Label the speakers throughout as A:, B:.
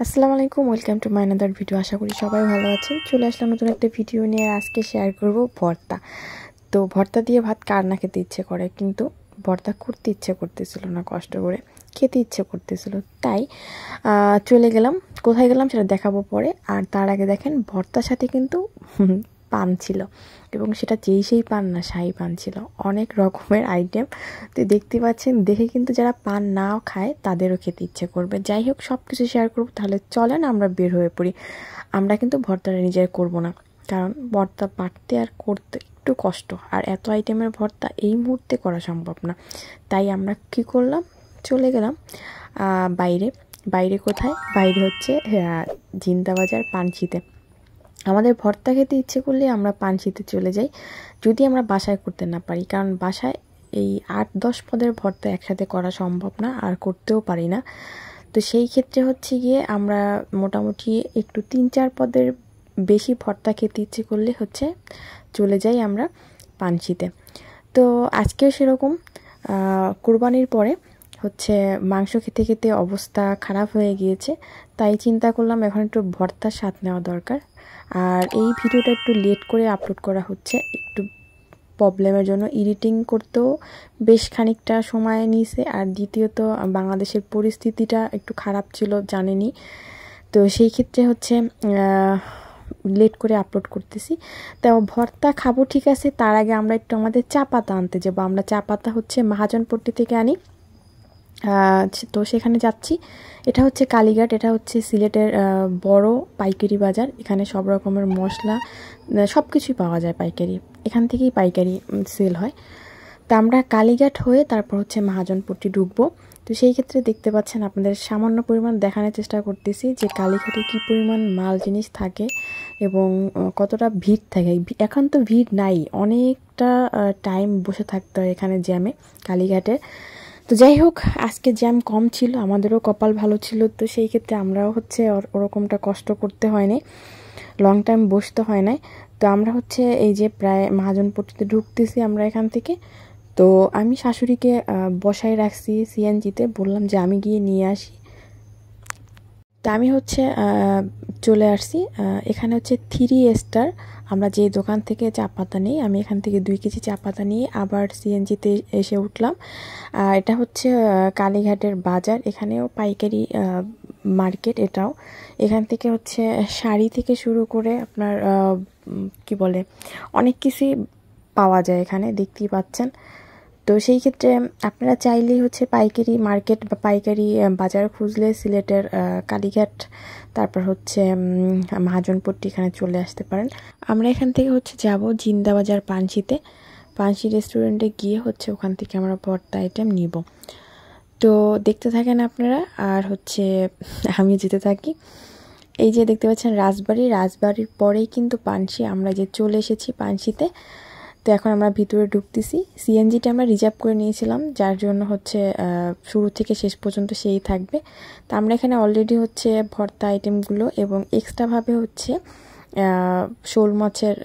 A: আসসালামু আলাইকুম, welcome to my another video. আশা করি সবাই ভালো আছেন। চলে আসলাম নতুন একটা ভিডিও নিয়ে। আজকে শেয়ার করব ভর্তা। তো ভর্তা দিয়ে ভাত কার না খেতে ইচ্ছে করে, কিন্তু ভর্তা করতে ইচ্ছে করতেছিল না, কষ্ট করে খেতে ইচ্ছে করতেছিল, তাই চলে গেলাম। কোথায় গেলাম সেটা দেখাবো পরে। আর তার আগে দেখেন, ভর্তার সাথে কিন্তু পান ছিল, এবং সেটা সেই পান না, শাহী পান ছিল, অনেক রকমের আইটেম। তো দেখতে পাচ্ছেন, দেখে কিন্তু যারা পান নাও খায় তাদেরও খেতে ইচ্ছে করবে। যাই হোক, সব কিছু শেয়ার করবো। তাহলে চলেন আমরা বের হয়ে পড়ি। আমরা কিন্তু ভর্তাটা নিজে করব না, কারণ ভর্তা বাটতে আর করতে একটু কষ্ট, আর এত আইটেমের ভর্তা এই মুহূর্তে করা সম্ভব না। তাই আমরা কি করলাম, চলে গেলাম বাইরে। বাইরে কোথায়? বাইরে হচ্ছে জিন্দাবাজার পানশিতে। আমাদের ভর্তা খেতে ইচ্ছে করলে আমরা পানশিতে চলে যাই, যদি আমরা বাসায় করতে না পারি, কারণ বাসায় এই 8-10 পদের ভর্তা একসাথে করা সম্ভব না, আর করতেও পারি না। তো সেই ক্ষেত্রে হচ্ছে গিয়ে আমরা মোটামুটি একটু 3-4 পদের বেশি ভর্তা খেতে ইচ্ছে করলে হচ্ছে চলে যাই আমরা পানশিতে। তো আজকেও সেরকম কুরবানির পরে হচ্ছে মাংস খেতে খেতে অবস্থা খারাপ হয়ে গিয়েছে, তাই চিন্তা করলাম এখন একটু ভর্তার স্বাদ নেওয়া দরকার। আর এই ভিডিওটা একটু লেট করে আপলোড করা হচ্ছে, একটু প্রবলেমের জন্য। এডিটিং করতেও বেশ খানিকটা সময় নিয়েছে, আর দ্বিতীয়ত বাংলাদেশের পরিস্থিতিটা একটু খারাপ ছিল, জানেনই। তো সেই ক্ষেত্রে হচ্ছে লেট করে আপলোড করতেছি। তো ভর্তা খাবো ঠিক আছে, তার আগে আমরা একটু আমাদের চা পাতা আনতে যাবো। আমরা চা পাতা হচ্ছে মহাজনপট্টি থেকে আনি, তো সেখানে যাচ্ছি। এটা হচ্ছে কালীঘাট, এটা হচ্ছে সিলেটের বড় পাইকারি বাজার। এখানে সব রকমের মশলা সব কিছুই পাওয়া যায় পাইকারি, এখান থেকেই পাইকারি সেল হয়। তা আমরা কালীঘাট হয়ে তারপর হচ্ছে মহাজনপট্টি ঢুকবো। তো সেই ক্ষেত্রে দেখতে পাচ্ছেন, আপনাদের সামান্য পরিমাণ দেখানোর চেষ্টা করতেছি যে কালীঘাটে কী পরিমাণ মাল জিনিস থাকে এবং কতটা ভিড় থাকে। এখন তো ভিড় নাই, অনেকটা টাইম বসে থাকতে হয় এখানে জ্যামে কালীঘাটে। তো যাই হোক, আজকে জ্যাম কম ছিল, আমাদেরও কপাল ভালো ছিল। তো সেই ক্ষেত্রে আমরাও হচ্ছে ওরকমটা কষ্ট করতে হয়নি, লং টাইম বসতে হয় নাই। তো আমরা হচ্ছে এই যে প্রায় মহাজনপট্টিতে ঢুকতেছি আমরা এখান থেকে। তো আমি শাশুড়িকে বসায় রাখছি সিএনজিতে, বললাম যে আমি গিয়ে নিয়ে আসি। তা আমি হচ্ছে চলে আসছি। এখানে হচ্ছে 3 স্টার, আমরা যে দোকান থেকে চা পাতা নিই, আমি এখান থেকে 2 কেজি চা পাতা নিয়ে আবার সিএনজিতে এসে উঠলাম। এটা হচ্ছে কালীঘাটের বাজার, এখানেও পাইকারি মার্কেট। এটাও এখান থেকে হচ্ছে শাড়ি থেকে শুরু করে আপনার কি বলে অনেক কিছুই পাওয়া যায় এখানে, দেখতেই পাচ্ছেন। তো সেই ক্ষেত্রে আপনারা চাইলেই হচ্ছে পাইকারি মার্কেট বা পাইকারি বাজার খুঁজলে সিলেটের কালীঘাট, তারপর হচ্ছে মহাজনপট্টি, এখানে চলে আসতে পারেন। আমরা এখান থেকে হচ্ছে যাব জিন্দাবাজার পানশিতে। পানশি রেস্টুরেন্টে গিয়ে হচ্ছে ওখান থেকে আমরা ভর্তা আইটেম নিব। তো দেখতে থাকেন আপনারা, আর হচ্ছে আমি যেতে থাকি। এই যে দেখতে পাচ্ছেন রাজবাড়ির পরেই কিন্তু পানশি, আমরা যে চলে এসেছি পানশিতে। তো এখন আমরা ভিতরে ঢুকতেছি। সিএনজিটা আমরা রিজার্ভ করে নিয়েছিলাম, যার জন্য হচ্ছে শুরু থেকে শেষ পর্যন্ত সেই থাকবে। তো আমরা এখানে অলরেডি হচ্ছে ভর্তা আইটেমগুলো এবং এক্সট্রাভাবে হচ্ছে শোল মাছের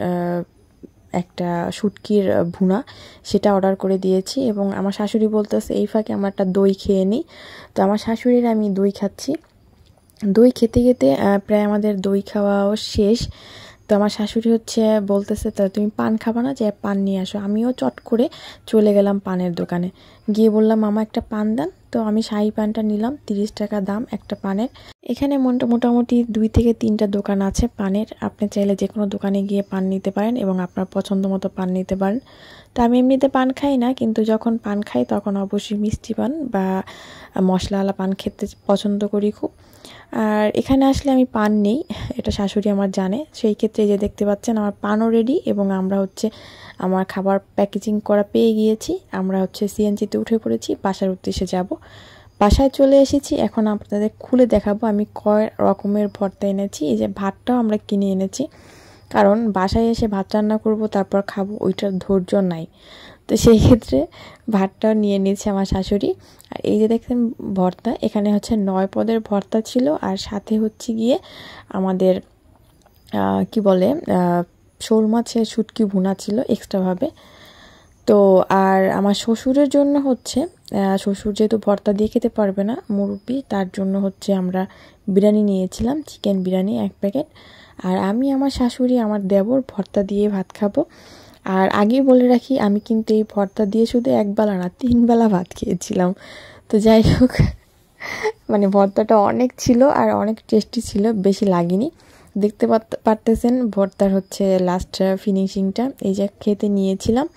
A: একটা শুটকির ভুনা, সেটা অর্ডার করে দিয়েছি। এবং আমার শাশুড়ি বলতেছে এই ফাঁকে আমার একটা দই খেয়ে নিই। তো আমার শাশুড়ির আমি দই খাচ্ছি। দই খেতে খেতে প্রায় আমাদের দই খাওয়াও শেষ। তো আমার শাশুড়ি হচ্ছে বলতেছে, তা তুমি পান খাবা না, যে পান নিয়ে আসো। আমিও চট করে চলে গেলাম পানের দোকানে, গিয়ে বললাম মামা একটা পান দেন। তো আমি শাহী পানটা নিলাম, 30 টাকা দাম একটা পানের। এখানে মোটামুটি 2 থেকে 3টা দোকান আছে পানের, আপনি চাইলে যে কোনো দোকানে গিয়ে পান নিতে পারেন এবং আপনার পছন্দ মতো পান নিতে পারেন। তো আমি এমনিতে পান খাই না, কিন্তু যখন পান খাই তখন অবশ্যই মিষ্টি পান বা মশলাওয়ালা পান খেতে পছন্দ করি খুব। আর এখানে আসলে আমি পান নেই, এটা শাশুড়ি আমার জানে। সেই ক্ষেত্রে যে দেখতে পাচ্ছেন আমার পানও রেডি, এবং আমরা হচ্ছে আমার খাবার প্যাকেজিং করা পেয়ে গিয়েছি। আমরা হচ্ছে সিএনজিতে উঠে পড়েছি, বাসার উদ্দেশ্যে যাব। বাসায় চলে এসেছি, এখন আপনাদের খুলে দেখাবো আমি কয় রকমের ভর্তা এনেছি। এই যে ভাতটাও আমরা কিনে এনেছি, কারণ বাসায় এসে ভাত রান্না করব তারপর খাবো, ওইটার ধৈর্য নাই। তো সেই ক্ষেত্রে ভাতটাও নিয়ে নিয়েছে আমার শাশুড়ি। আর এই যে দেখছেন ভর্তা, এখানে হচ্ছে 9 পদের ভর্তা ছিল, আর সাথে হচ্ছে গিয়ে আমাদের কি বলে শোল মাছের শুটকি ভুনা ছিল এক্সট্রাভাবে। তো আর আমার শ্বশুরের জন্য হচ্ছে, শ্বশুর যেহেতু ভর্তা দিয়ে খেতে পারবে না, মুরব্বি, তার জন্য হচ্ছে আমরা বিরিয়ানি নিয়েছিলাম, চিকেন বিরিয়ানি 1 প্যাকেট। আর আমি, আমার শাশুড়ি, আমার দেবর ভর্তা দিয়ে ভাত খাবো। আর আগেই বলে রাখি, আমি কিন্তু এই ভর্তা দিয়ে শুধু 1 বেলা না 3 বেলা ভাত খেয়েছিলাম। তো যাই হোক, মানে ভর্তাটা অনেক ছিল আর অনেক টেস্টি ছিল, বেশি লাগেনি। দেখতে পারতেছেন ভর্তার হচ্ছে লাস্ট ফিনিশিংটা। এই যে খেতে নিয়েছিলাম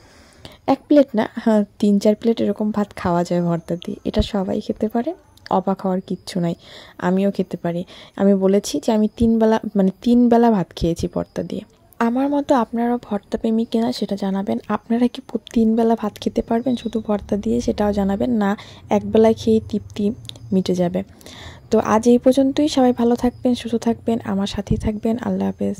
A: 1 প্লেট না, 3-4 প্লেট এরকম ভাত খাওয়া যায় ভর্তা দিয়ে। এটা সবাই খেতে পারে, অবাক হওয়ার কিচ্ছু নাই, আমিও খেতে পারি। আমি বলেছি যে আমি 3 বেলা ভাত খেয়েছি ভর্তা দিয়ে। আমার মতো আপনারা ভর্তা প্রেমী কিনা সেটা জানাবেন। আপনারা কি 3 বেলা ভাত খেতে পারবেন শুধু ভর্তা দিয়ে, সেটাও জানাবেন। না 1 বেলায় খেয়ে তৃপ্তি মিটে যাবে। তো আজ এই পর্যন্তই। সবাই ভালো থাকবেন, সুস্থ থাকবেন, আমার সাথেই থাকবেন। আল্লাহ হাফেজ।